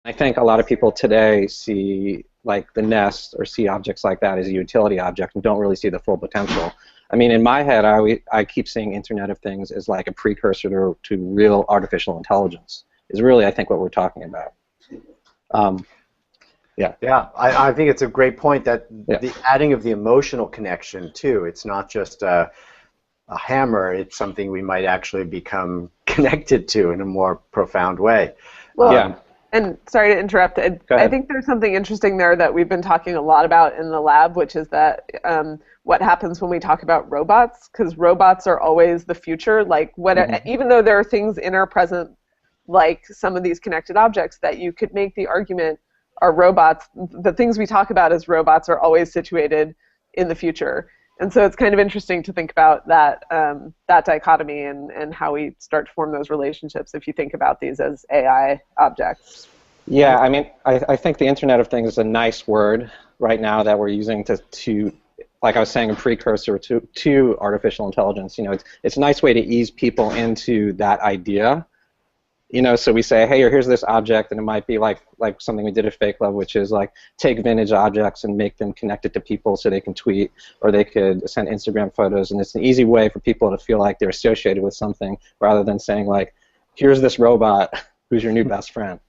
I think a lot of people today see like the Nest or see objects like that as a utility object and don't really see the full potential. I mean, in my head, I keep seeing Internet of Things as like a precursor to real artificial intelligence, is really, I think, what we're talking about. Yeah. Yeah, I think it's a great point that Yeah. the adding of the emotional connection, too. It's not just a hammer, it's something we might actually become connected to in a more profound way. Well, Yeah. And sorry to interrupt, I think there's something interesting there that we've been talking a lot about in the lab, which is that what happens when we talk about robots, because robots are always the future. Like, even though there are things in our present, like some of these connected objects, that you could make the argument are robots, the things we talk about as robots are always situated in the future. And so it's kind of interesting to think about that that dichotomy and how we start to form those relationships if you think about these as AI objects. Yeah, I mean, I think the Internet of Things is a nice word right now that we're using to like I was saying, a precursor to artificial intelligence. You know, it's a nice way to ease people into that idea. You know, so we say, hey, here's this object, and it might be like something we did at Fake Love, which is like take vintage objects and make them connected to people so they can tweet or they could send Instagram photos, and it's an easy way for people to feel like they're associated with something rather than saying like, here's this robot who's your new best friend.